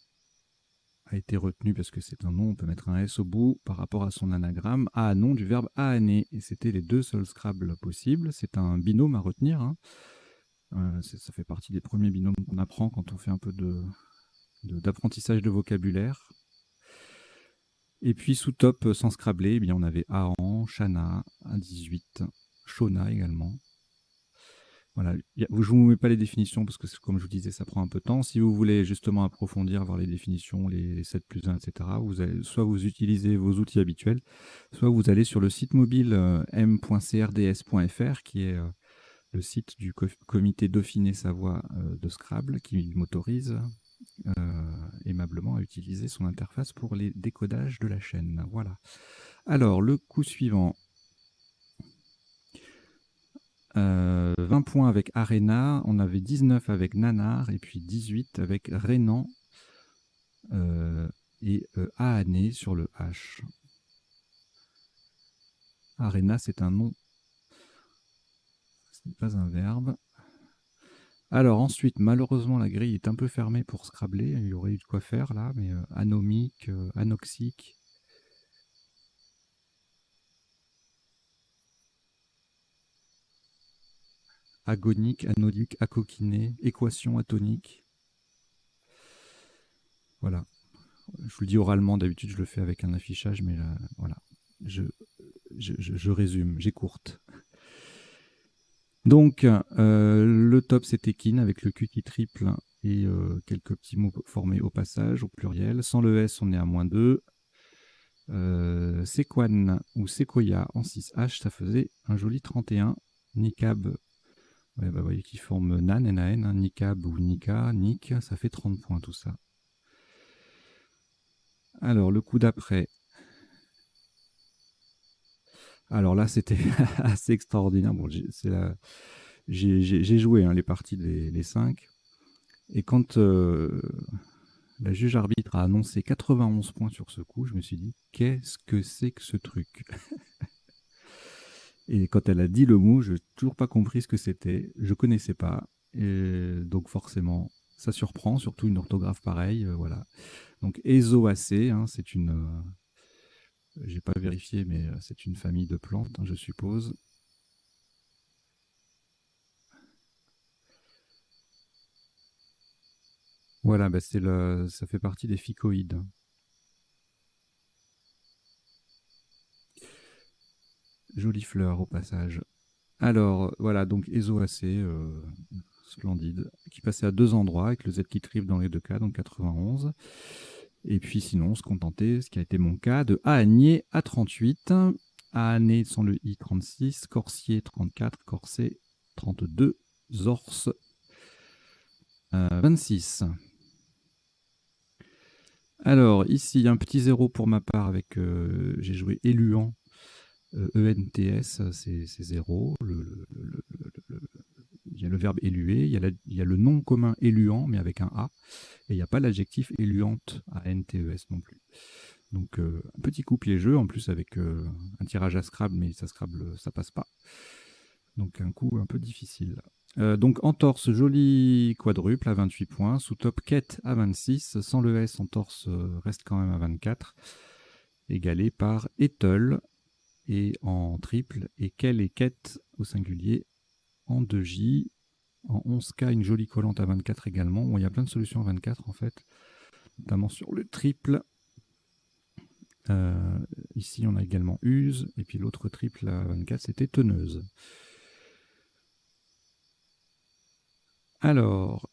a été retenu parce que c'est un nom, on peut mettre un S au bout par rapport à son anagramme. Nom du verbe aaner, et c'était les 2 seuls Scrabble possibles. C'est un binôme à retenir, hein. Ça fait partie des premiers binômes qu'on apprend quand on fait un peu d'apprentissage de vocabulaire. Et puis sous top sans Scrabbler, eh bien, on avait Aan, Shana, A18, Shona également. Voilà, je ne vous mets pas les définitions parce que, comme je vous disais, ça prend un peu de temps. Si vous voulez justement approfondir, voir les définitions, les 7+1, etc., soit vous utilisez vos outils habituels, soit vous allez sur le site mobile m.crds.fr, qui est le site du comité Dauphiné-Savoie de Scrabble, qui m'autorise aimablement à utiliser son interface pour les décodages de la chaîne. Voilà. Alors, le coup suivant. 20 points avec Arena, on avait 19 avec Nanar et puis 18 avec Renan et Aané sur le H. Arena, c'est un nom, ce n'est pas un verbe. Alors ensuite, malheureusement, la grille est un peu fermée pour Scrabbler, il y aurait eu de quoi faire là, mais anomique, anoxique. Agonique, anodique, acoquiné, équation atonique. Voilà. Je vous le dis oralement, d'habitude je le fais avec un affichage, mais là, voilà. Je résume, j'écourte. Donc, le top, c'était Kin avec le Q qui triple et quelques petits mots formés au passage, au pluriel. Sans le S, on est à -2. Sequan ou Sequoia en 6H, ça faisait un joli 31. Nikab, ouais, vous voyez qui forme Nan, N-A-N, hein, Nikab ou Nika, Nik, ça fait 30 points tout ça. Alors, le coup d'après. Alors là, c'était assez extraordinaire. Bon, j'ai joué hein, les parties les 5. Et quand la juge arbitre a annoncé 91 points sur ce coup, je me suis dit, qu'est-ce que c'est que ce truc? Et quand elle a dit le mot, je n'ai toujours pas compris ce que c'était. Je ne connaissais pas. Et donc forcément, ça surprend, surtout une orthographe pareille. Voilà. Donc Ezoacée, hein, c'est une... j'ai pas vérifié, mais c'est une famille de plantes, hein, je suppose. Voilà, bah ça fait partie des phycoïdes. Jolie fleur au passage. Alors, voilà, donc Ezoacée, splendide, qui passait à 2 endroits avec le Z qui triple dans les 2 cas, donc 91. Et puis sinon, on se contentait, ce qui a été mon cas, de Aagnier à 38, Aanet sans le I 36, Corsier 34, Corset 32, Zors 26. Alors ici, un petit 0 pour ma part avec, j'ai joué Éluant, ENTS, c'est 0. Il y a le verbe éluer, il y a le nom commun éluant, mais avec un A, et il n'y a pas l'adjectif éluante, ANTES non plus. Donc un petit coup piégeux, en plus avec un tirage à Scrabble, mais Scrabble, ça passe pas. Donc un coup un peu difficile. Donc entorse, joli quadruple à 28 points, sous top quête à 26, sans le S, entorse reste quand même à 24, égalé par Ethel, et en triple, et quel et quête au singulier en 2J. En 11K, une jolie collante à 24 également. Bon, il y a plein de solutions à 24 en fait, notamment sur le triple. Ici, on a également Use, et puis l'autre triple à 24, c'était Teneuse. Alors,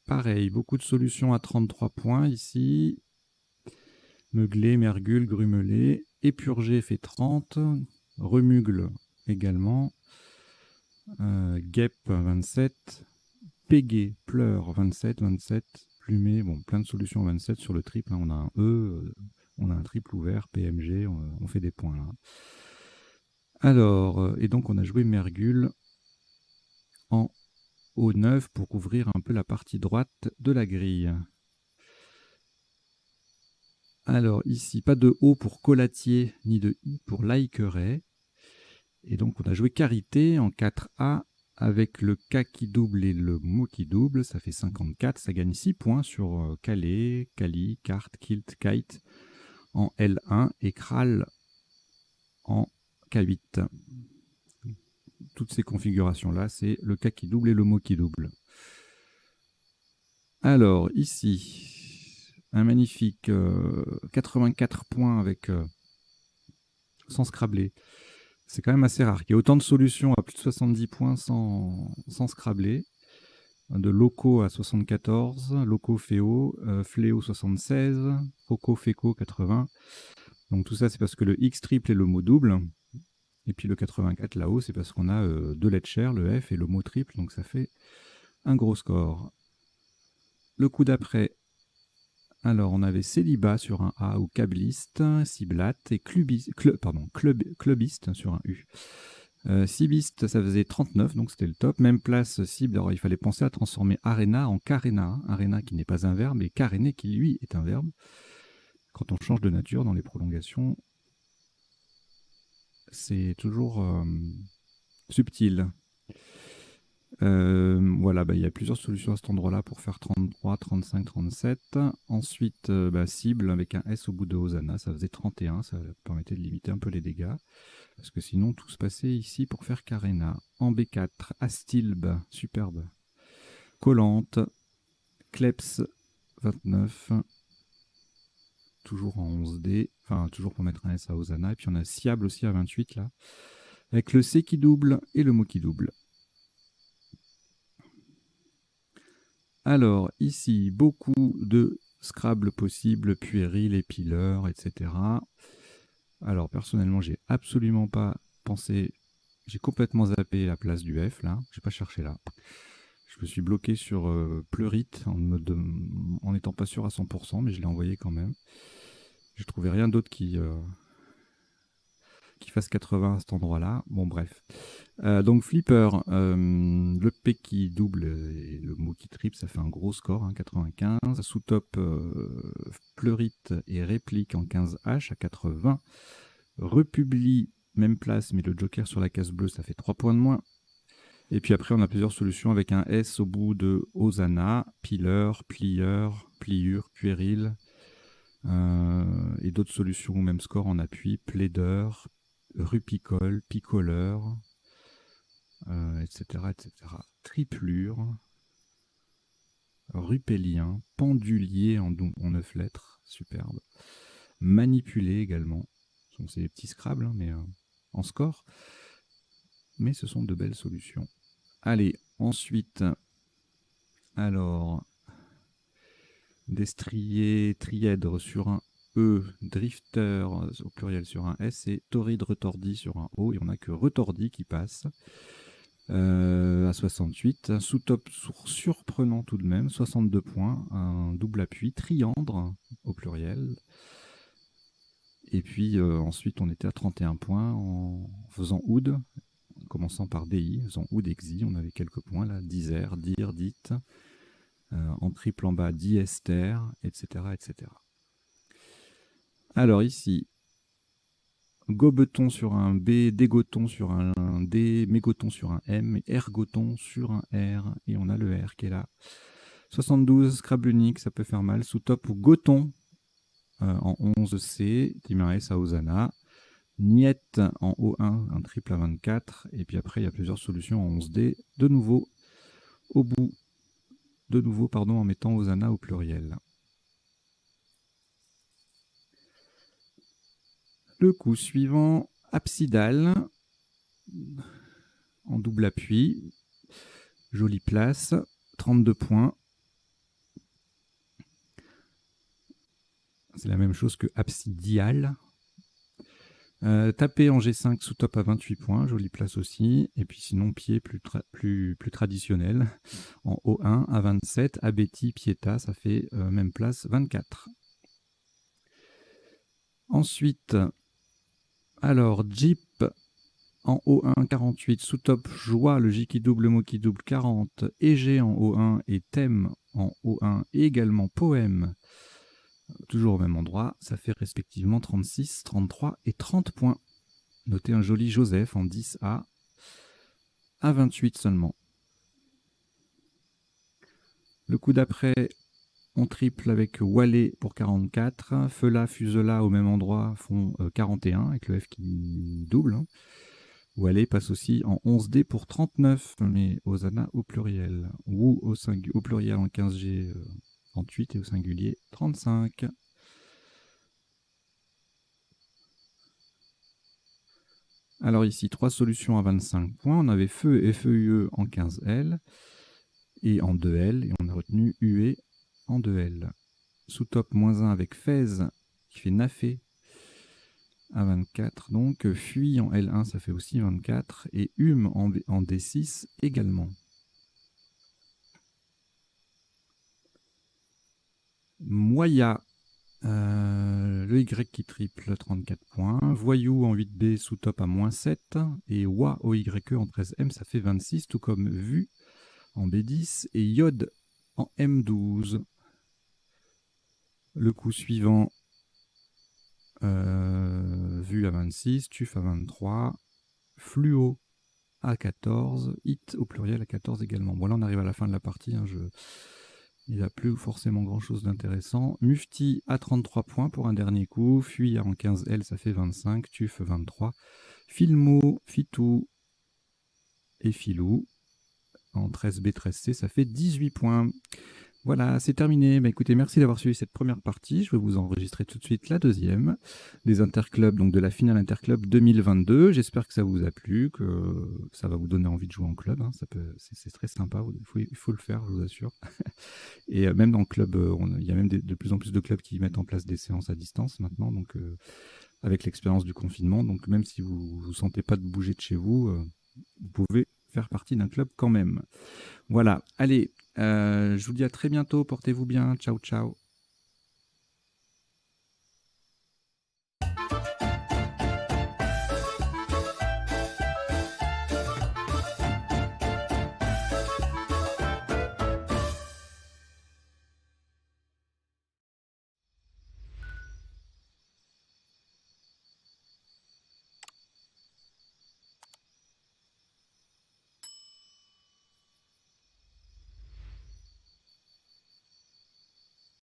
pareil, beaucoup de solutions à 33 points ici. Meuglé, Mergule, Grumelé, Épurgé fait 30, Remugle également, Guêpe 27, Pégué, Pleure 27, 27, Plumé, bon, plein de solutions 27 sur le triple, hein. On a un E, on a un triple ouvert, PMG, on fait des points là. Alors, et donc on a joué Mergule en O9 pour couvrir un peu la partie droite de la grille. Alors ici, pas de O pour Colatier, ni de I pour Laïqueret. Et donc on a joué Carité en 4A avec le K qui double et le mot qui double, ça fait 54, ça gagne 6 points sur Calais, Cali, Carte, Kilt, Kite en L1 et Kral en K8. Toutes ces configurations-là, c'est le K qui double et le mot qui double. Alors ici, un magnifique 84 points avec sans Scrabblé. C'est quand même assez rare. Il y a autant de solutions à plus de 70 points sans Scrabblé. De Loco à 74, Loco Féo, Fléau 76, Foco Féco 80. Donc tout ça, c'est parce que le X triple est le mot double. Et puis le 84 là-haut, c'est parce qu'on a deux lettres chères, le F et le mot triple. Donc ça fait un gros score. Le coup d'après, alors on avait Célibat sur un A ou Cabliste, Ciblat et Clubiste sur un U. Cibiste, ça faisait 39, donc c'était le top. Même place cible, alors il fallait penser à transformer Arena en Carena. Arena qui n'est pas un verbe, et Caréné qui lui est un verbe. Quand on change de nature dans les prolongations, c'est toujours subtil. Voilà, il y a plusieurs solutions à cet endroit-là pour faire 33, 35, 37. Ensuite, cible avec un S au bout de Hosanna, ça faisait 31, ça permettait de limiter un peu les dégâts. Parce que sinon, tout se passait ici pour faire Carena. En B4, Astilbe, superbe. Collante, Kleps, 29. Toujours en 11D. Enfin, toujours pour mettre un S à Hosanna. Et puis on a Siable aussi à 28, là. Avec le C qui double et le mot qui double. Alors, ici, beaucoup de Scrabble possibles, puéril, épileur, etc. Alors, personnellement, j'ai absolument pas pensé... J'ai complètement zappé la place du F, là. J'ai pas cherché là. Je me suis bloqué sur Pleurite en n'étant pas sûr à 100%, mais je l'ai envoyé quand même. Je trouvais rien d'autre qui fasse 80 à cet endroit-là. Bon, bref. Donc, Flipper, le P qui double et le mot qui triple, ça fait un gros score, hein, 95. Sous-top, Pleurite et Réplique en 15H à 80. Republie, même place, mais le Joker sur la case bleue, ça fait 3 points de moins. Et puis après, on a plusieurs solutions avec un S au bout de Hosanna, Pileur, Plieur, Pliure, Puéril. Et d'autres solutions au même score en appui, Plaideur, Rupicole, Picoleur, etc., etc. Triplure, Rupélien, Pendulier en 9 lettres, superbe. Manipulé également. C'est des petits Scrabble, hein, mais en score. Mais ce sont de belles solutions. Allez, ensuite, Alors, destrier, trièdre sur un E, drifter au pluriel sur un S et torride retordi sur un O. Et on n'a que retordi qui passe à 68. Un sous-top surprenant tout de même, 62 points. Un double appui, triandre au pluriel. Et puis ensuite, on était à 31 points en faisant oud, en commençant par DI, en faisant oud exi. On avait quelques points là, dizer, dire, dit. En triple en bas, diester, etc., etc. Alors ici, gobeton sur un B, dégoton sur un D, mégoton sur un M, et ergoton sur un R, et on a le R qui est là. 72, Scrabble unique, ça peut faire mal. Sous-top ou goton en 11C, Timares à Hosanna. Niette en O1, un triple à 24, et puis après il y a plusieurs solutions en 11D, de nouveau au bout, en mettant Hosanna au pluriel. Le coup suivant, absidal, en double appui, jolie place, 32 points. C'est la même chose que absidial. Taper en G5 sous top à 28 points, jolie place aussi. Et puis sinon, pied plus traditionnel. En O1 à 27, abetti, pieta, ça fait même place 24. Ensuite, alors Jeep en O1 48, sous top joie, le J qui double, le mot qui double 40, égé en O1 et thème en O1 et également poème, toujours au même endroit, ça fait respectivement 36, 33 et 30 points. Notez un joli Joseph en 10A à 28 seulement. Le coup d'après, on triple avec Wallet pour 44, Fela, Fusela au même endroit font 41 avec le F qui double. Wallet passe aussi en 11D pour 39, mais Hosanna au pluriel. Wu au pluriel en 15G 38 et au singulier 35. Alors ici, 3 solutions à 25 points. On avait feu et feu UE en 15L et en 2L, et on a retenu UE en 2L. Sous-top -1 avec Fez qui fait Nafé à 24. Donc Fuit en L1, ça fait aussi 24. Et en D6 également. Moya, le Y qui triple 34 points. Voyou en 8B sous-top à -7. Et Wa au YE en 13M, ça fait 26, tout comme Vu en B10 et Yod en M12. Le coup suivant, Vu à 26, Tuf à 23, Fluo à 14, It au pluriel à 14 également. Bon là on arrive à la fin de la partie, hein, il n'y a plus forcément grand chose d'intéressant. Mufti à 33 points pour un dernier coup, Fuir en 15L ça fait 25, Tuf 23, Filmo, Fitou et Filou en 13B, 13C ça fait 18 points. Voilà, c'est terminé. Bah, écoutez, merci d'avoir suivi cette première partie. Je vais vous enregistrer tout de suite la deuxième des interclubs, donc de la finale interclub 2022. J'espère que ça vous a plu, que ça va vous donner envie de jouer en club. Hein. C'est très sympa, il faut le faire, je vous assure. Et même dans le club, il y a même de plus en plus de clubs qui mettent en place des séances à distance maintenant, donc avec l'expérience du confinement. Donc même si vous ne vous sentez pas de bouger de chez vous, vous pouvez faire partie d'un club quand même. Voilà, allez. Je vous dis à très bientôt, portez-vous bien, ciao ciao.